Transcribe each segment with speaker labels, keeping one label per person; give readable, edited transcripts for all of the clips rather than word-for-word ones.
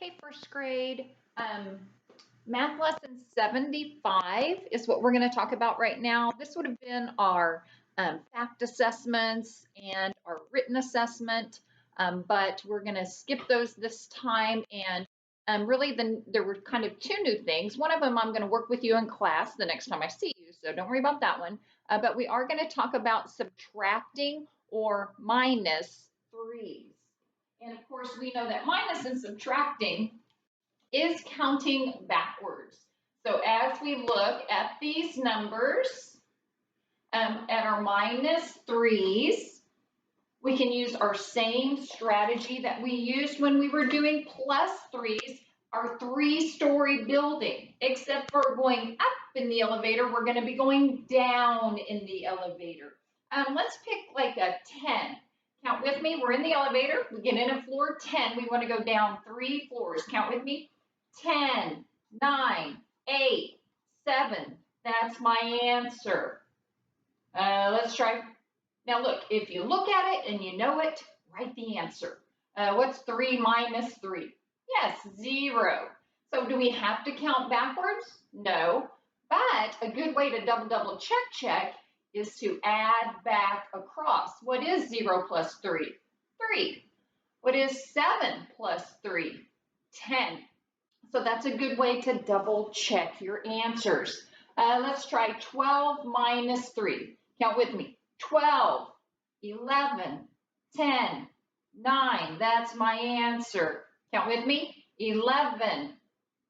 Speaker 1: Hey, first grade. Math lesson 75 is what we're going to talk about right now. This would have been our fact assessments and our written assessment, but we're going to skip those this time. And really, there were kind of two new things. One of them I'm going to work with you in class the next time I see you, so don't worry about that one. But we are going to talk about subtracting or minus threes. And of course, we know that minus and subtracting is counting backwards. So as we look at these numbers, at our minus threes, we can use our same strategy that we used when we were doing plus threes, our three-story building, except for going up in the elevator, we're going to be going down in the elevator. Let's pick like a 10. Count with me. We're in the elevator. We get in at floor 10. We want to go down 3 floors. Count with me. 10, 9, 8, 7. That's my answer. Let's try. Now look, if you look at it and you know it, write the answer. What's 3 minus 3? Yes, 0. So do we have to count backwards? No. But a good way to double check is to add back across. What is 0 plus 3? 3. What is 7 plus 3? 10. So that's a good way to double check your answers. Let's try 12 minus 3. Count with me. 12, 11, 10, 9. That's my answer. Count with me. 11,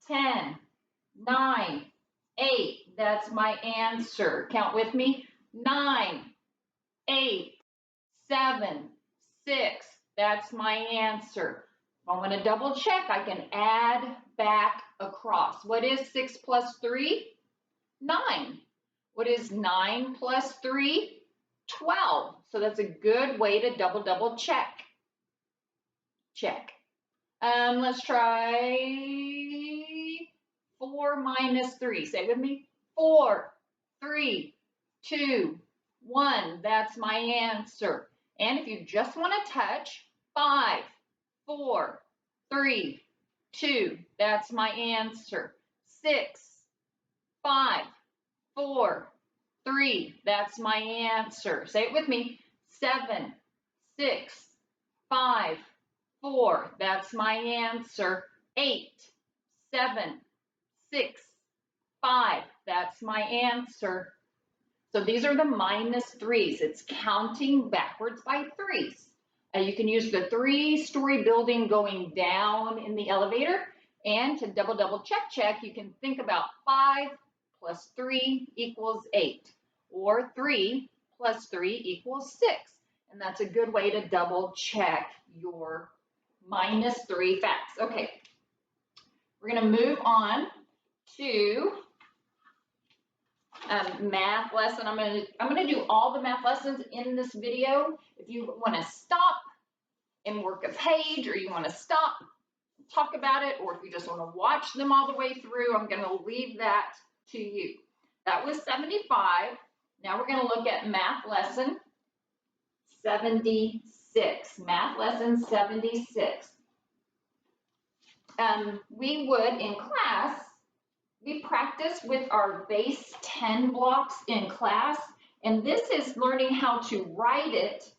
Speaker 1: 10, 9, 8. That's my answer. Count with me. 9, 8, 7, 6. That's my answer. If I want to double check, I can add back across. What is 6 plus 3? 9. What is 9 plus 3? 12. So that's a good way to double check. Check. Let's try 4 minus 3. Say it with me. 4, 3, 2, 1. That's my answer. And if you just want to touch, 5, 4, 3, 2. That's my answer. 6, 5, 4, 3. That's my answer. Say it with me. 7, 6, 5, 4. That's my answer. 8, 7, 6, 5. That's my answer. So these are the minus threes. It's counting backwards by threes. You can use the three-story building going down in the elevator. And to double check, you can think about 5 plus 3 equals 8. Or 3 plus 3 equals 6. And that's a good way to double check your minus 3 facts. Okay, we're going to move on to math lesson. I'm going to do all the math lessons in this video. If you want to stop and work a page, or you want to stop, talk about it, or if you just want to watch them all the way through, I'm going to leave that to you. That was 75. Now we're going to look at math lesson 76. Math lesson 76. We would, in class, we practice with our base 10 blocks in class, and this is learning how to write it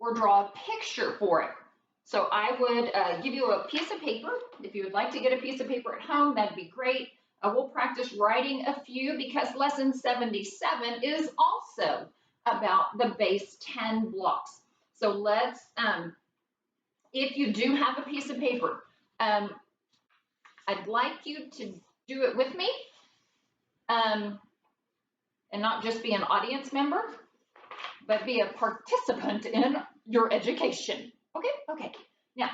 Speaker 1: or draw a picture for it. So I would give you a piece of paper. If you would like to get a piece of paper at home, that'd be great. We'll practice writing a few because lesson 77 is also about the base 10 blocks. So let's, if you do have a piece of paper, I'd like you to do it with me and not just be an audience member, but be a participant in your education. Okay? Okay. Now,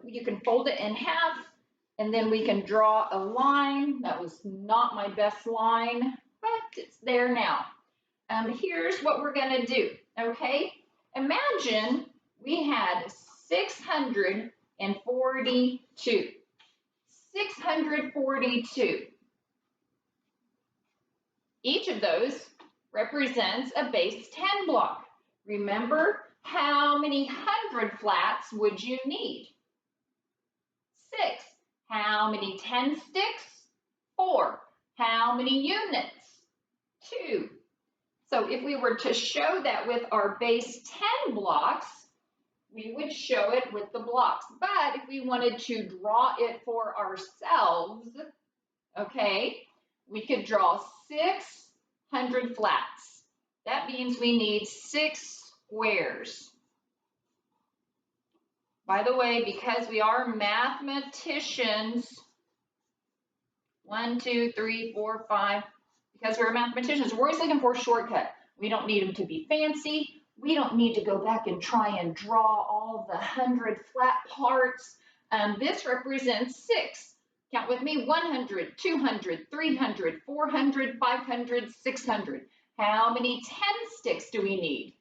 Speaker 1: you can fold it in half, and then we can draw a line. That was not my best line, but it's there now. Here's what we're going to do, okay? Imagine we had 642. 642. Each of those represents a base 10 block. Remember, how many hundred flats would you need? 6. How many 10 sticks? 4. How many units? 2. So if we were to show that with our base 10 blocks, we would show it with the blocks. But if we wanted to draw it for ourselves, okay, we could draw 600 flats. That means we need 6 squares. By the way, because we are mathematicians, 1, 2, 3, 4, 5, because we're mathematicians, we're always looking for a shortcut. We don't need them to be fancy. We don't need to go back and try and draw all the 100 flat parts. This represents 6. Count with me, 100, 200, 300, 400, 500, 600. How many 10 sticks do we need?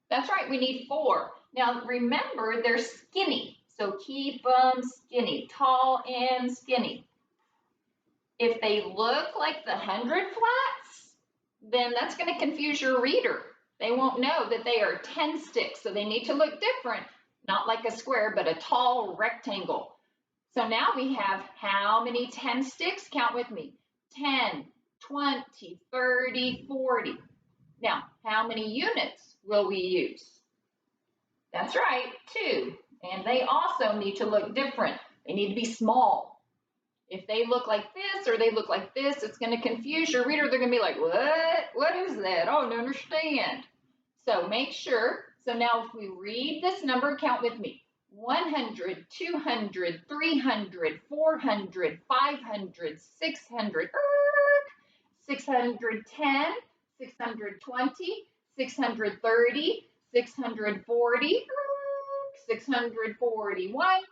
Speaker 1: That's right, we need 4. Now remember, they're skinny, so keep them skinny, tall and skinny. If they look like the 100 flats, then that's going to confuse your reader. They won't know that they are 10 sticks, so they need to look different, not like a square, but a tall rectangle. So now we have how many 10 sticks? Count with me. 10, 20, 30, 40. Now, how many units will we use? That's right, 2. And they also need to look different. They need to be small. If they look like this or they look like this, it's going to confuse your reader. They're going to be like, what? What is that? I don't understand. So make sure. So now if we read this number, count with me. 100, 200, 300, 400, 500, 600, 610, 620, 630, 640, 641,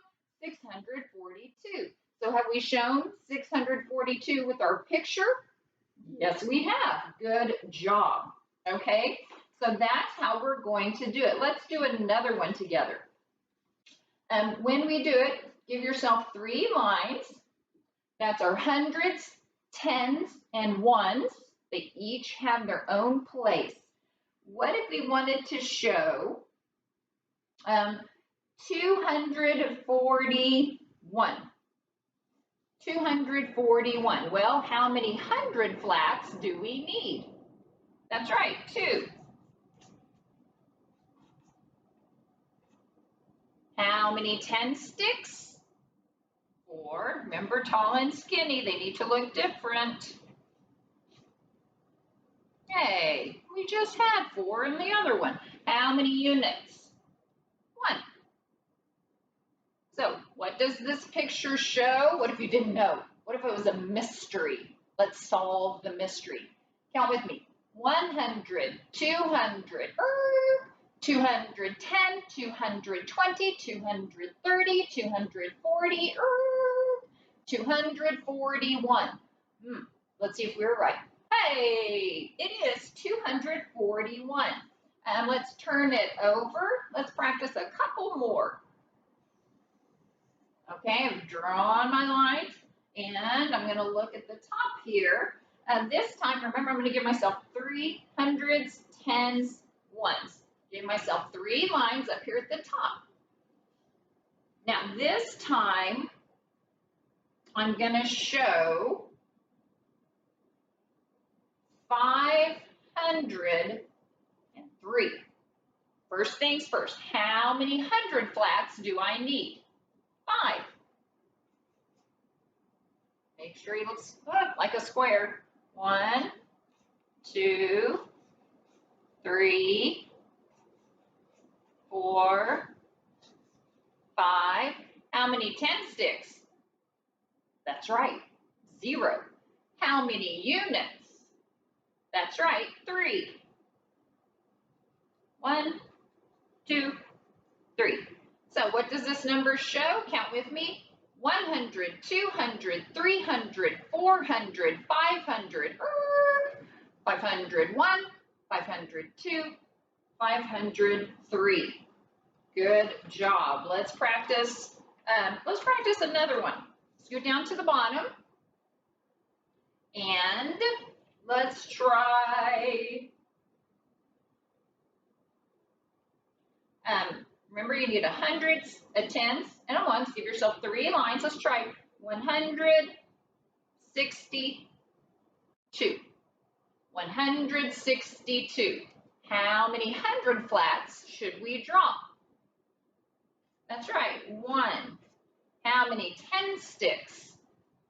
Speaker 1: 642. So have we shown 642 with our picture? Yes, we have. Good job. Okay, so that's how we're going to do it. Let's do another one together. When we do it, give yourself 3 lines. That's our hundreds, tens, and ones. They each have their own place. What if we wanted to show 241? 241. Well, how many 100 flats do we need? That's right, 2. How many 10 sticks? 4. Remember, tall and skinny, they need to look different. Hey, we just had 4 in the other one. How many units? 1. So what does this picture show? What if you didn't know? What if it was a mystery? Let's solve the mystery. Count with me. 100, 200, 210, 220, 230, 240, 241. Let's see if we were right. Hey, it is 241. Let's turn it over. Let's practice a couple more. Okay, I've drawn my lines, and I'm going to look at the top here. This time, remember, I'm going to give myself 3 hundreds, tens, ones. Give myself 3 lines up here at the top. Now, this time, I'm going to show 503. First things first, how many 100 flats do I need? 5. Make sure he looks like a square. 1, 2, 3, 4, 5. How many 10 sticks? That's right, 0. How many units? That's right, 3. 1, 2, 3. So what does this number show? Count with me. 100, 200, 300, 400, 500, 501, 502, 503. Good job. Let's practice another one. Let's go down to the bottom. And let's try, Remember, you need a hundreds, a tens, and a ones. Give yourself 3 lines. Let's try 162. 162. How many hundred flats should we draw? That's right, 1. How many 10 sticks?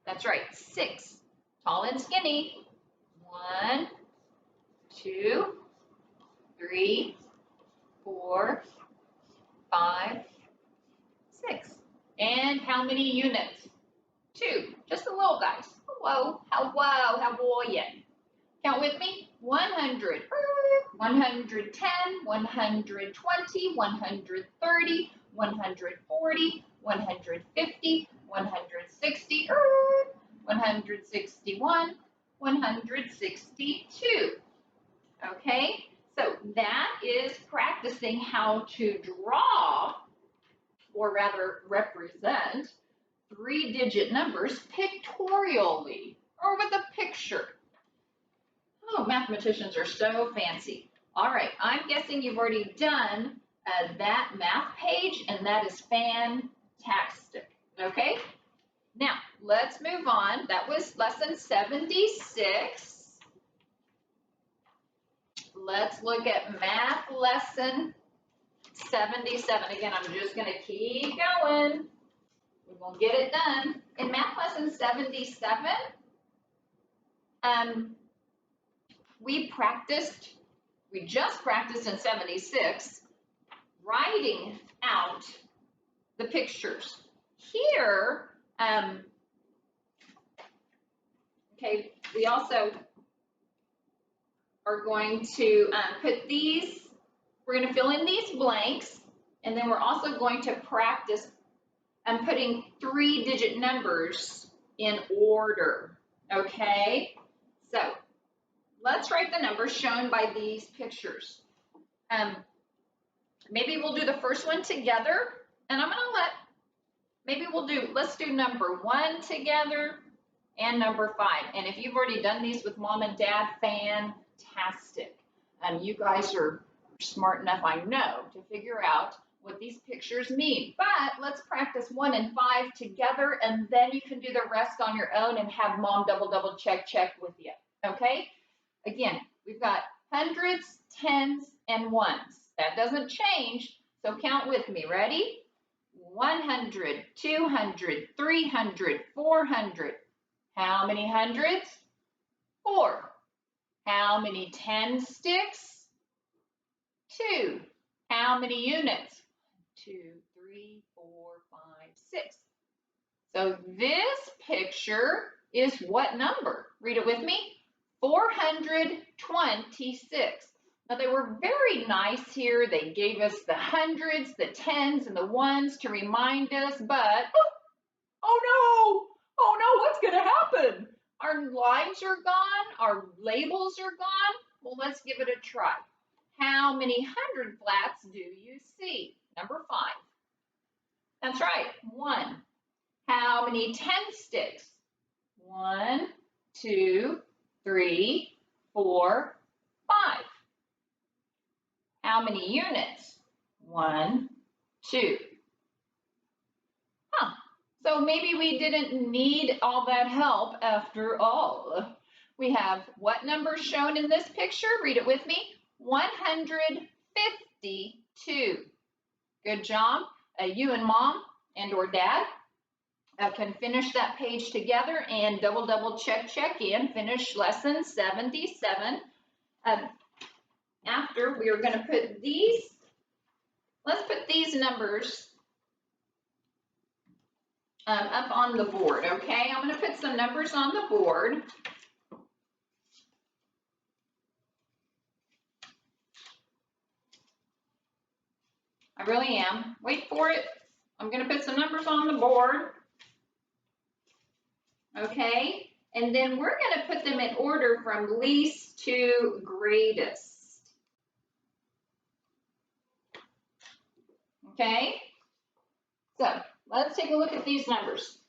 Speaker 1: That's right, 6. Tall and skinny. 1, 2, 3, 4, 5, 6. And how many units? 2. Just the little guys. Hello, hello, how are you? Count with me. 100, 110, 120, 130, 140, 150, 160, 161, 162. Okay, so that is practicing how to draw, or rather represent, 3-digit numbers pictorially or with a picture. Oh, mathematicians are so fancy. All right, I'm guessing you've already done that math page, and that is fantastic. Okay, now let's move on. That was lesson 76. Let's look at math lesson 77. Again, I'm just going to keep going. We're going to get it done. In math lesson 77, we just practiced in 76, writing out the pictures. Here, okay, we also are going to put these, we're going to fill in these blanks, and then we're also going to practice putting 3-digit numbers in order, okay? So let's write the numbers shown by these pictures. Maybe we'll do the first one together, and I'm gonna let's do number 1 together and number 5. And if you've already done these with mom and dad, fantastic. You guys are smart enough, I know, to figure out what these pictures mean. But let's practice 1 and 5 together, and then you can do the rest on your own and have mom double check with you, okay? Again, we've got hundreds, tens, and ones. That doesn't change, so count with me. Ready? 100, 200, 300, 400. How many hundreds? 4. How many 10 sticks? 2. How many units? 2, 3, 4, 5, 6. So this picture is what number? Read it with me. 426. Now they were very nice here. They gave us the hundreds, the tens, and the ones to remind us, but oh no, what's gonna happen? Our lines are gone, our labels are gone. Well, let's give it a try. How many 100 flats do you see? Number 5. That's right, 1. How many 10 sticks? 1, 2, 3, 4, 5. How many units? 1, 2. So maybe we didn't need all that help after all. We have what number shown in this picture? Read it with me. 152. Good job. You and mom and or dad can finish that page together and double check in, finish lesson 77. After we are going to put these, let's put these numbers up on the board, okay? I'm going to put some numbers on the board. I really am. Wait for it. I'm going to put some numbers on the board. Okay? And then we're going to put them in order from least to greatest. Okay? So let's take a look at these numbers.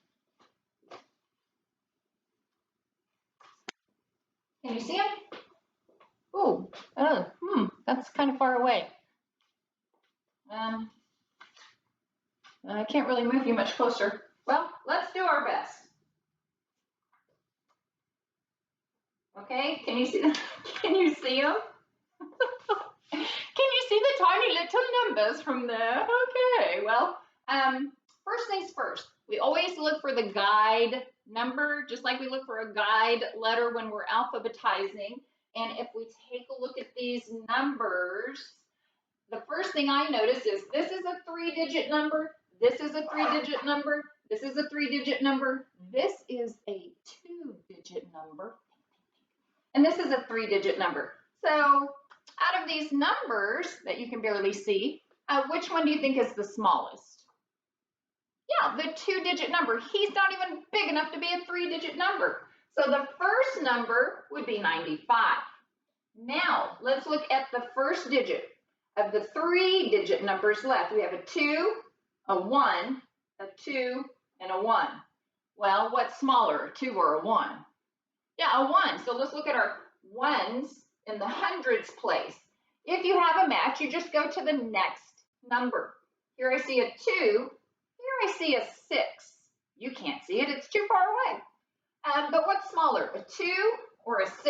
Speaker 1: Can you see them? That's kind of far away. I can't really move you much closer. Well, let's do our best. Okay, can you see them? Can you see them? Can you see the tiny little numbers from there? Okay, well, first things first, we always look for the guide number, just like we look for a guide letter when we're alphabetizing. And if we take a look at these numbers, the first thing I notice is this is a 3-digit number, this is a 3-digit number, this is a 3-digit number, this is a 2-digit number, and this is a 3-digit number. So out of these numbers that you can barely see, which one do you think is the smallest? Yeah, the 2-digit number. He's not even big enough to be a 3-digit number. So the first number would be 95. Now, let's look at the first digit of the 3-digit numbers left. We have a 2, a 1, a 2, and a 1. Well, what's smaller, a 2 or a 1? Yeah, a 1. So let's look at our ones in the hundreds place. If you have a match, you just go to the next number. Here I see a 2. Here I see a 6. You can't see it. It's too far away. But what's smaller, a 2 or a 6?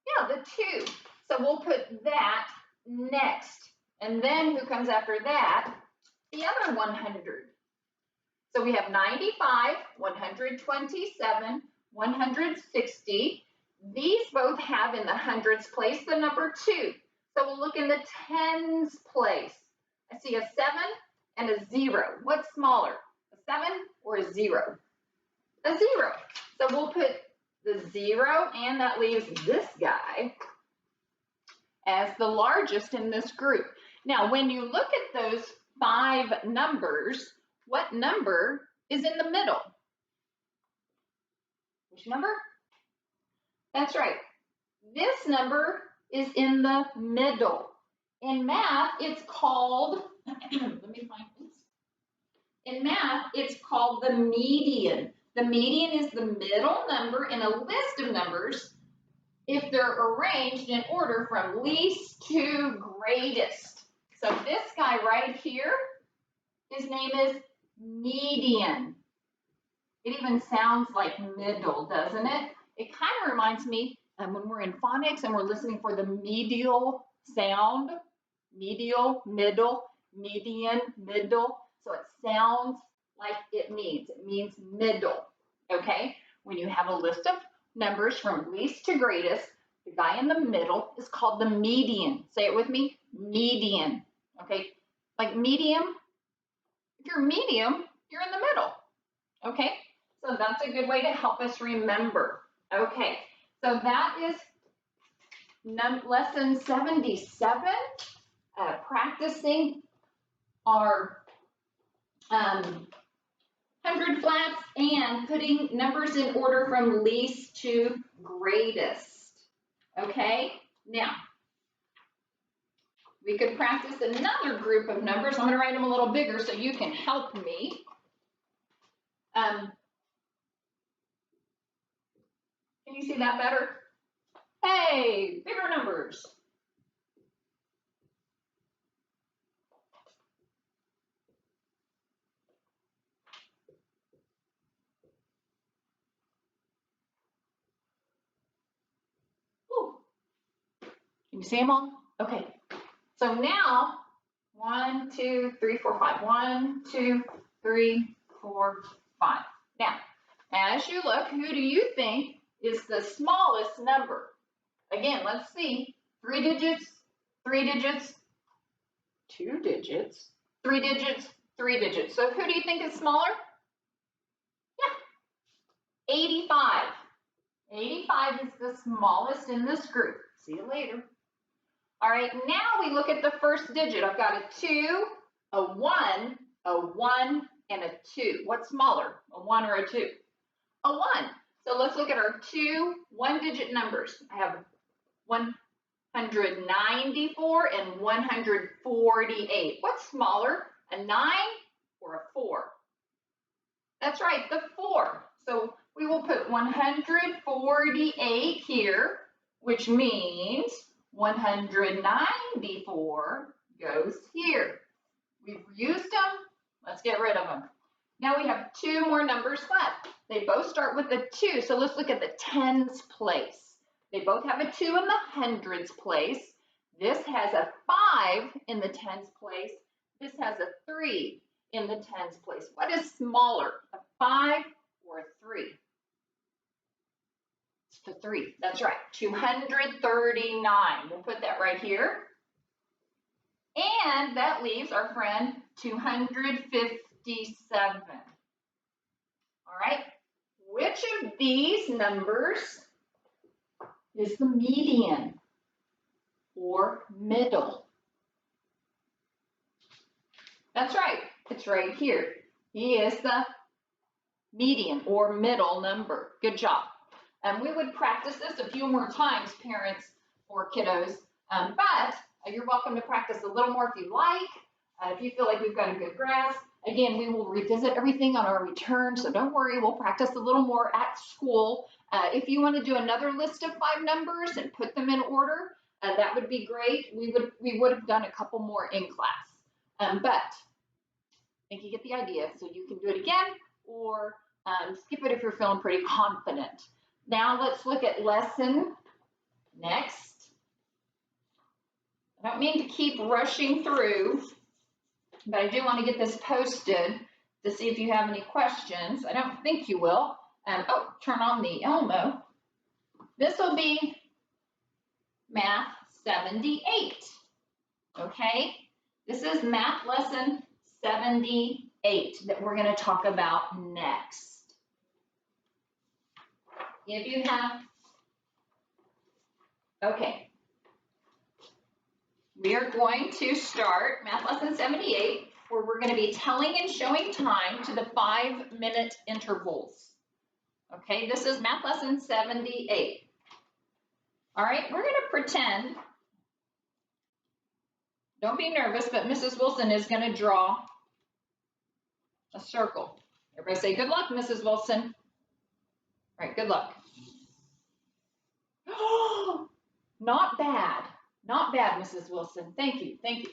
Speaker 1: Yeah, the 2. So we'll put that next. And then who comes after that? The other 100. So we have 95, 127, 160. These both have in the hundreds place the number 2. So we'll look in the tens place. I see a 7 and a 0. What's smaller, a 7 or a 0? A 0. So we'll put the 0, and that leaves this guy as the largest in this group. Now, when you look at those 5 numbers, what number is in the middle? Which number? That's right. This number is in the middle. In math, it's called, let me find this. In math, it's called the median. The median is the middle number in a list of numbers if they're arranged in order from least to greatest. So this guy right here, his name is median. It even sounds like middle, doesn't it? It kind of reminds me when we're in phonics and we're listening for the medial sound, medial, middle, median, middle. So it sounds like it means middle, okay? When you have a list of numbers from least to greatest, the guy in the middle is called the median. Say it with me, median, okay? Like medium, if you're medium, you're in the middle, okay? So that's a good way to help us remember. Okay, so that is lesson 77, practicing our 100 flats and putting numbers in order from least to greatest. Okay, now we could practice another group of numbers. I'm going to write them a little bigger so you can help me. Can you see that better? Hey, bigger numbers. Ooh. Can you see them all? Okay. So now, 1, 2, 3, 4, 5. 1, 2, 3, 4, 5. Now, as you look, who do you think is the smallest number? Again, let's see. 3 digits, 3 digits, 2 digits, 3 digits, 3 digits. So who do you think is smaller? Yeah, 85. 85 is the smallest in this group. See you later. All right, now we look at the first digit. I've got a 2, a 1, and a 2. What's smaller, a 1 or a 2? A 1. So let's look at our 2 1-digit numbers. I have 194 and 148. What's smaller, a 9 or a 4? That's right, the 4. So we will put 148 here, which means 194 goes here, We've used them. Let's get rid of them. Now we have two more numbers left. They both start with a 2. So let's look at the tens place. They both have a 2 in the hundreds place. This has a 5 in the tens place. This has a 3 in the tens place. What is smaller, a 5 or a 3? It's the 3. That's right, 239. We'll put that right here. And that leaves our friend 257. All right, which of these numbers is the median or middle? That's right, it's right here. He is the median or middle number. Good job. And we would practice this a few more times, parents or kiddos, but you're welcome to practice a little more if you like, if you feel like we've got a good grasp. Again, we will revisit everything on our return, so don't worry, we'll practice a little more at school. If you want to do another list of 5 numbers and put them in order, that would be great. We would have done a couple more in class, but I think you get the idea. So you can do it again or skip it if you're feeling pretty confident. Now let's look at lesson next. I don't mean to keep rushing through, but I do want to get this posted to see if you have any questions. I don't think you will. Oh, turn on the Elmo. This will be Math 78. Okay, this is Math Lesson 78 that we're going to talk about next. If you have, okay. We are going to start Math Lesson 78, where we're going to be telling and showing time to the 5-minute intervals. Okay, this is Math Lesson 78. All right, we're going to pretend, don't be nervous, but Mrs. Wilson is going to draw a circle. Everybody say, good luck, Mrs. Wilson. All right, good luck. Oh, not bad. Not bad, Mrs. Wilson. Thank you. Thank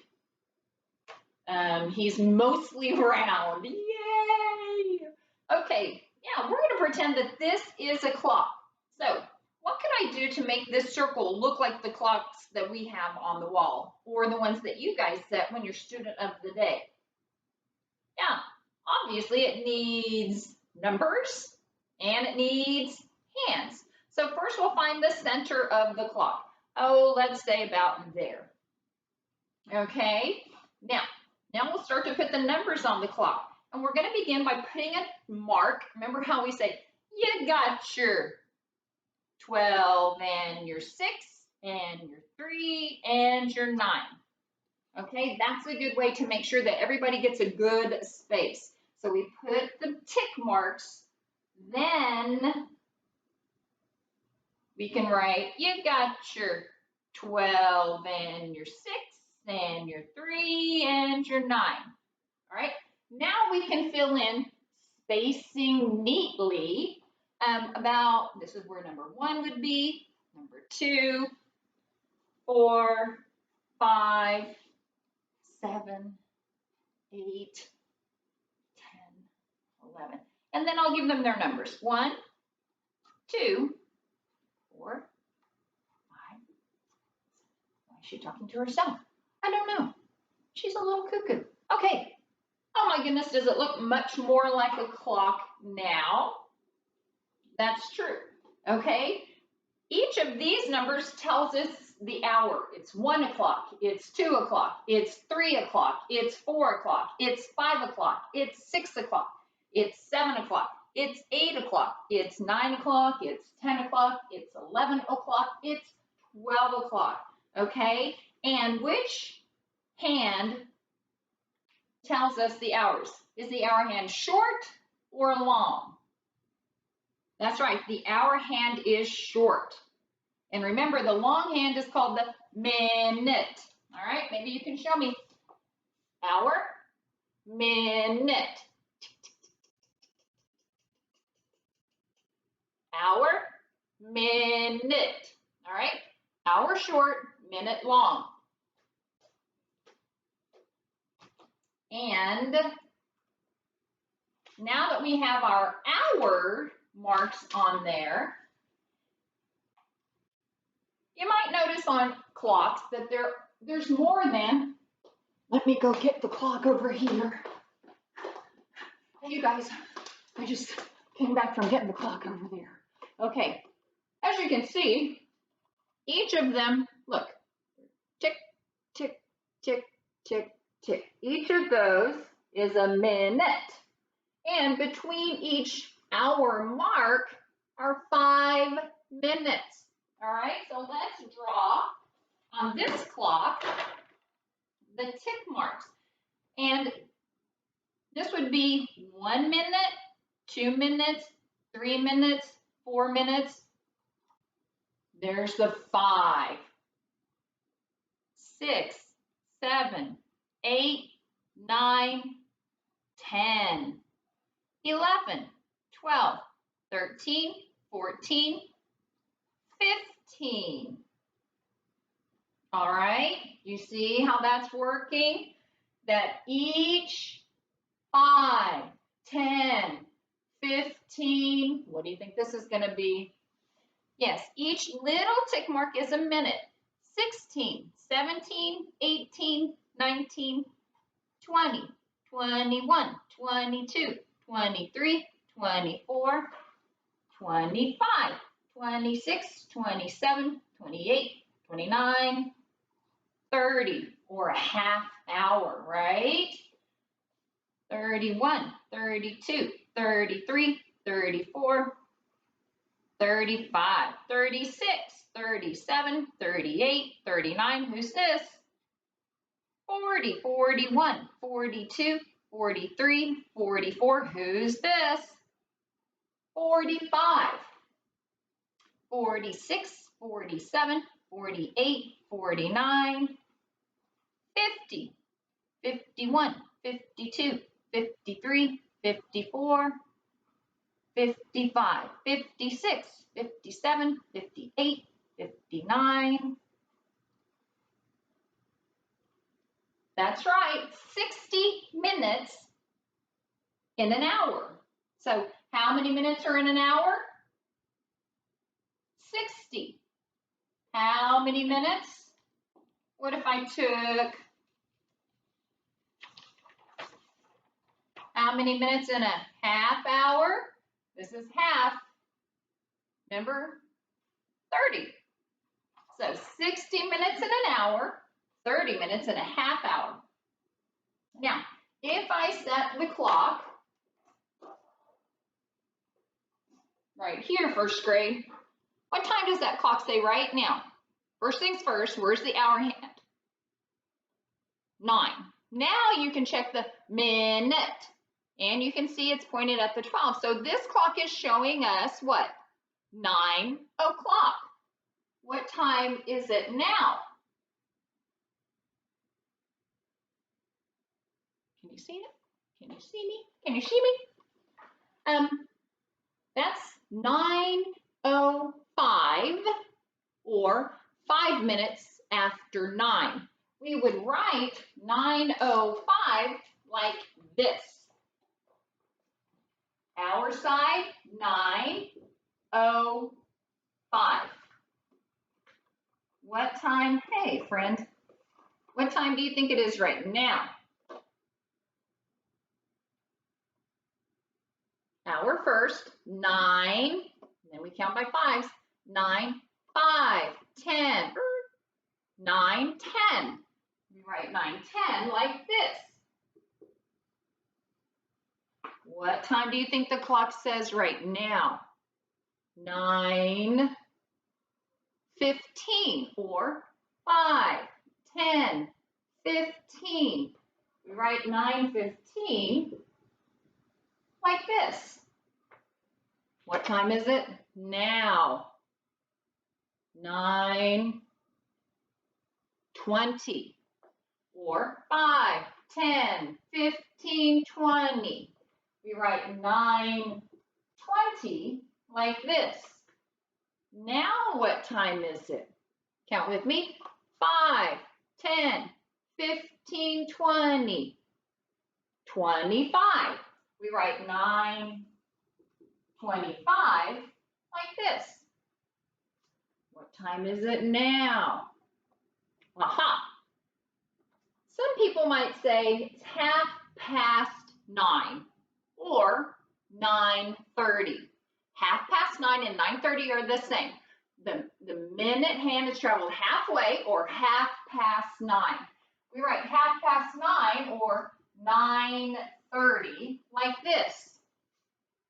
Speaker 1: you. He's mostly round. Yay! Okay, yeah, we're going to pretend that this is a clock. So what can I do to make this circle look like the clocks that we have on the wall or the ones that you guys set when you're student of the day? Yeah, obviously it needs numbers and it needs hands. So first we'll find the center of the clock. Oh, let's say about there. Okay, now we'll start to put the numbers on the clock. And we're going to begin by putting a mark. Remember how we say, you got your 12 and your 6 and your 3 and your 9. Okay, that's a good way to make sure that everybody gets a good space. So we put the tick marks, then we can write, you got your 12 and your 6 and your 3 and your 9. All right, now we can fill in spacing neatly about, this is where number 1 would be, number 2, 4, 5, 7, 8, 10, 11. And then I'll give them their numbers. 1, 2, 4, 5. Why is she talking to herself? I don't know. She's a little cuckoo. Okay. Oh my goodness, does it look much more like a clock now? That's true. Okay. Each of these numbers tells us the hour. It's 1 o'clock, it's 2 o'clock, it's 3 o'clock, it's 4 o'clock, it's 5 o'clock, it's 6 o'clock, it's 7 o'clock, it's 8 o'clock, it's 9 o'clock, it's 10 o'clock, it's 11 o'clock, it's 12 o'clock. Okay, and which hand tells us the hours? Is the hour hand short or long? That's right, the hour hand is short. And remember, the long hand is called the minute. All right, maybe you can show me. Hour, minute. Hour, minute. All right, hour short, minute long. And now that we have our hour marks on there, you might notice on clocks that there's more than, let me go get the clock over here. Hey, you guys, I just came back from getting the clock over there. Okay, as you can see, each of them, look, tick, tick, tick, tick, tick. Each of those is a minute. And between each hour mark are 5 minutes. All right, so let's draw on this clock the tick marks. And this would be 1 minute, 2 minutes, 3 minutes, 4 minutes. There's the 5, 6, 7, 8, 9, 10, 11, 12, 13, 14, 15. All right, you see how that's working? That each 5, 10, 15, what do you think this is going to be? Yes, each little tick mark is a minute. 16, 17, 18, 19, 20, 21, 22, 23, 24, 25, 26, 27, 28, 29, 30, or a half hour, right? 31, 32, 33, 34, 35, 36, 37, 38, 39, who's this? 40, 41, 42, 43, 44, who's this? 45, 46, 47, 48, 49, 50, 51, 52, 53, 54, 55, 56, 57, 58, 59. That's right, 60 minutes in an hour. So how many minutes are in an hour? 60. How many minutes? What if I took, how many minutes in a half hour? This is half. Remember? 30. So 60 minutes in an hour, 30 minutes in a half hour. Now, if I set the clock right here, first grade, what time does that clock say right now? First things first, where's the hour hand? 9. Now you can check the minute, and you can see it's pointed at the 12. So this clock is showing us what? 9 o'clock. What time is it now? Can you see it? Can you see me? Can you see me? That's 9:05, or 5 minutes after 9. We would write 9:05 like this. Our side, 9:05. What time, hey friend, what time do you think it is right now? Hour first, 9, then we count by 5s. 9, 5, 10, 9, 10. We write 9, 10 like this. What time do you think the clock says right now? 9:15, or 5, 10, 15. We write 9:15 like this. What time is it now? 9:20, or 5, 10, 15, 20. We write 9:20 like this. Now what time is it? Count with me. 5, 10, 15, 20. 25. We write 9:25 like this. What time is it now? Aha. Some people might say it's 9:30 or 9:30. 9:30 and 9:30 are the same. The minute hand has traveled halfway or 9:30. We write 9:30 or 9:30 like this.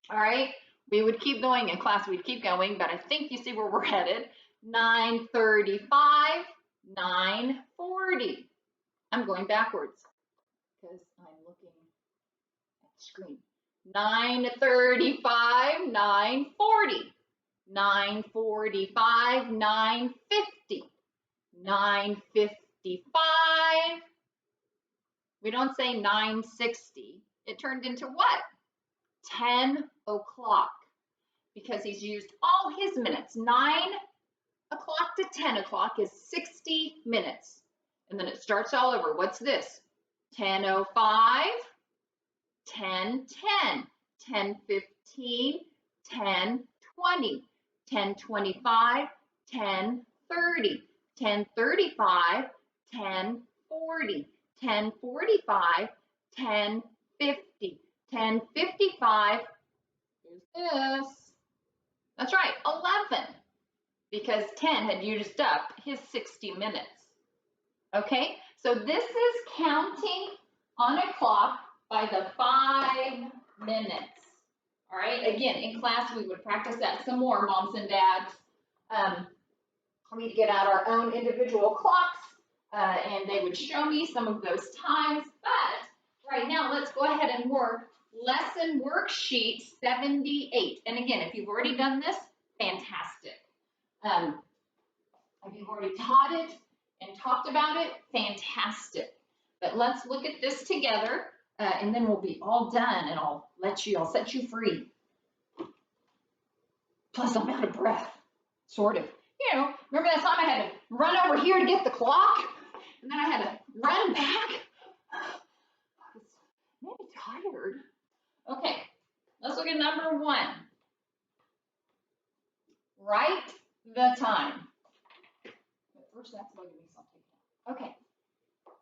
Speaker 1: All right, we would keep going in class, we'd keep going, but I think you see where we're headed. 9:35, 9:40. I'm going backwards because I'm looking at the screen. 9:35, 9:40. 9:45, 9:50. 9:55. We don't say 9:60. It turned into what? 10 o'clock, because he's used all his minutes. 9 o'clock to 10 o'clock is 60 minutes. And then it starts all over. What's this? 10:05, 10:10, 10:15, 10:20, 10:25, 10:30, 10:35, 10:40, 10:45, 10:50, 10:55. Here's this. That's right, 11, because 10 had used up his 60 minutes. Okay, so this is counting on a clock by the 5 minutes. All right, again, in class we would practice that some more, moms and dads. We'd get out our own individual clocks and they would show me some of those times. But right now, let's go ahead and work lesson worksheet 78. And again, if you've already done this, fantastic. If you've already taught it and talked about it, fantastic. But let's look at this together and then we'll be all done and I'll set you free. Plus I'm out of breath, sort of. You know, remember that time I had to run over here to get the clock? And then I had to run back. I was maybe tired. Okay, let's look at number 1. Write the time. But first, that's bugging me something. Okay,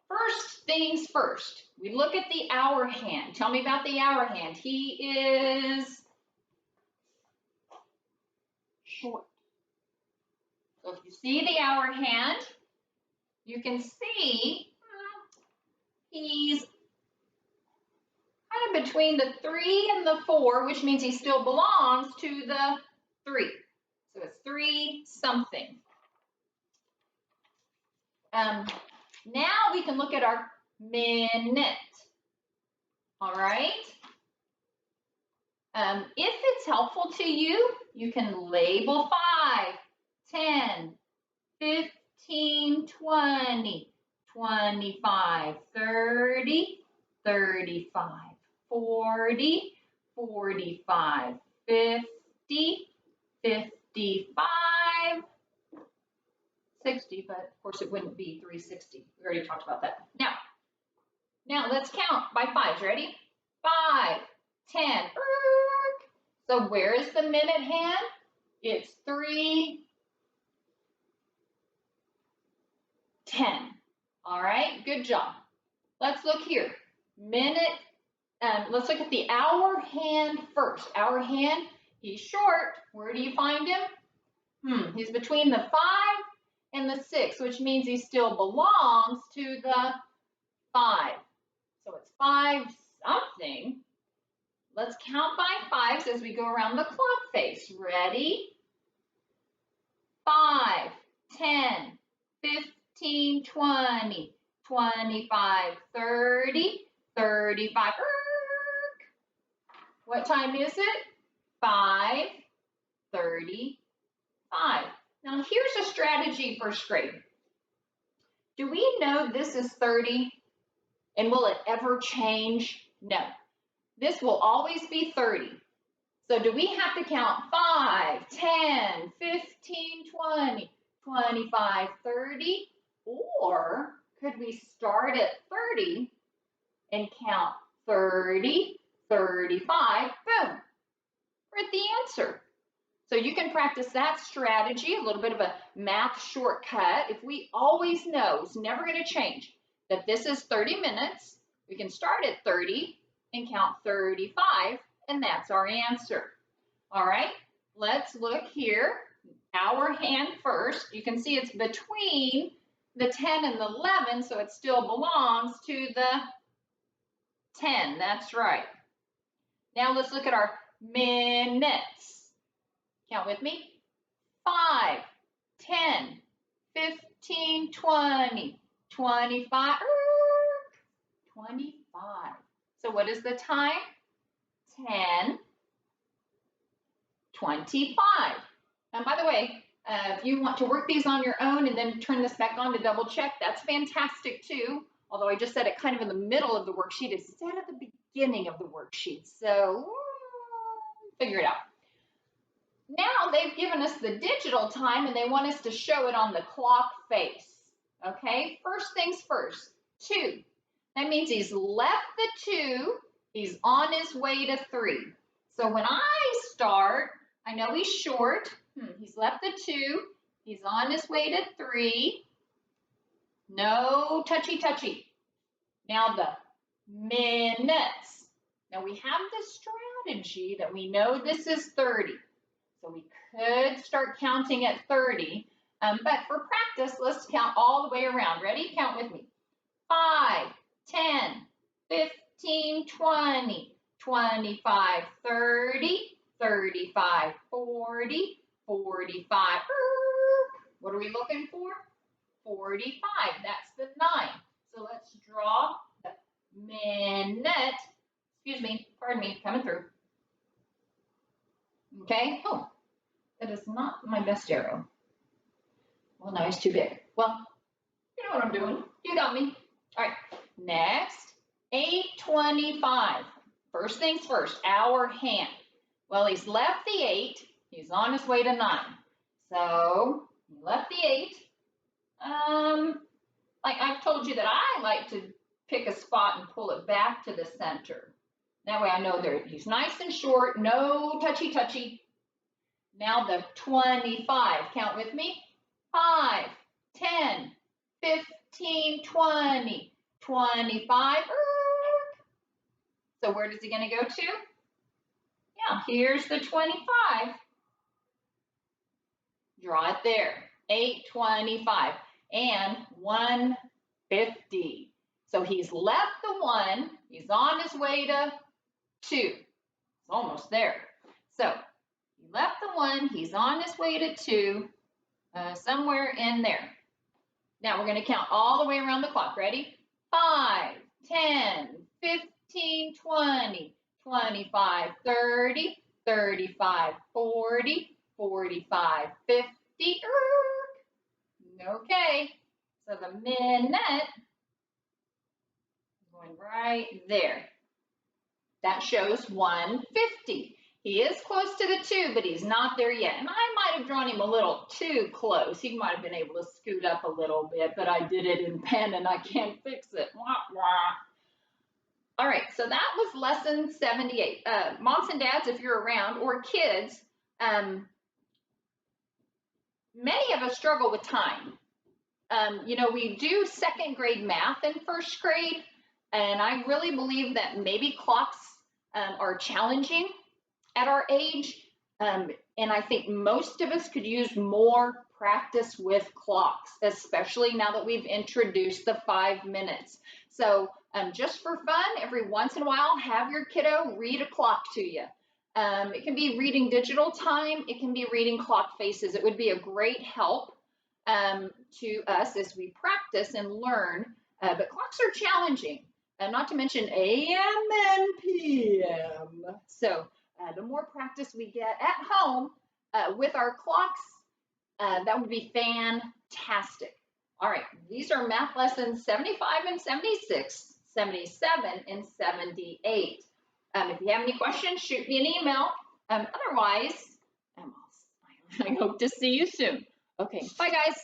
Speaker 1: first things first. We look at the hour hand. Tell me about the hour hand. He is short. So if you see the hour hand, you can see he's kind of between the 3 and the 4, which means he still belongs to the 3. So it's 3 something. Now we can look at our minute. All right. If it's helpful to you, you can label 5, 10, 15, 20, 25, 30, 35, 40, 45, 50, 55, 60, but of course it wouldn't be 360. We already talked about that. Now let's count by 5s. Ready? 5, 10. So where is the minute hand? It's 3, 10. All right, good job. Let's look here. Minute, let's look at the hour hand first. Hour hand, he's short. Where do you find him? He's between the 5 and the 6, which means he still belongs to the 5. So it's 5 something. Let's count by 5s as we go around the clock face. Ready? 5, 10, 15, 20, 25, 30, 35. What time is it? 5:35. Now here's a strategy for straight. Do we know this is 30? And will it ever change? No. This will always be 30. So do we have to count 5, 10, 15, 20, 25, 30? Or could we start at 30 and count 30, 35, boom, we're at the answer. So you can practice that strategy, a little bit of a math shortcut. If we always know, it's never going to change, that this is 30 minutes, we can start at 30 and count 35, and that's our answer. All right, let's look here. Hour hand first. You can see it's between the 10 and the 11, so it still belongs to the 10. That's right. Now let's look at our minutes. Count with me. 5, 10, 15, 20, 25, 25. So what is the time? 10, 25. And by the way, if you want to work these on your own and then turn this back on to double check, that's fantastic too. Although I just said it kind of in the middle of the worksheet instead of the beginning of the worksheet. So figure it out. Now they've given us the digital time and they want us to show it on the clock face. Okay, first things first, 2. That means he's left the 2, he's on his way to 3. So when I start, I know he's short. He's left the 2, he's on his way to 3. No touchy. Now the minutes. Now we have the strategy that we know this is 30. So we could start counting at 30, but for practice, let's count all the way around. Ready? Count with me. 5, 10, 15, 20, 25, 30, 35, 40, 45. What are we looking for? 45. That's the 9. So let's draw the minute. Excuse me, pardon me, coming through. Okay. Oh, that is not my best arrow. Well, no, it's too big. Well, you know what I'm doing. You got me. All right. Next, 8:25. First things first, hour hand. Well, he's left the 8. He's on his way to 9. So he left the 8. Like I've told you that I like to pick a spot and pull it back to the center. That way I know he's nice and short, no touchy. Now the 25, count with me. 5, 10, 15, 20, 25. So where is he going to go to? Yeah, here's the 25. Draw it there. 8:25 and 1:50. So he's left the 1. He's on his way to 2. It's almost there. So he left the 1. He's on his way to 2. Somewhere in there. Now we're going to count all the way around the clock. Ready? 5, 10, 15, 20, 25, 30, 35, 40, 45, 50. Okay, so the minute is going right there. That shows 1:50. He is close to the 2, but he's not there yet. And I might have drawn him a little too close. He might have been able to scoot up a little bit, but I did it in pen and I can't fix it. Wah, wah. All right, so that was lesson 78. Moms and dads, if you're around, or kids, many of us struggle with time. We do second grade math in first grade, and I really believe that maybe clocks are challenging at our age, and I think most of us could use more practice with clocks, especially now that we've introduced the 5 minutes. So just for fun, every once in a while, have your kiddo read a clock to you. It can be reading digital time. It can be reading clock faces. It would be a great help to us as we practice and learn. But clocks are challenging, not to mention AM and PM. So the more practice we get at home with our clocks, that would be fantastic. All right, these are math lessons 75 and 76, 77 and 78. If you have any questions, shoot me an email. Otherwise, I hope to see you soon. Okay, bye guys.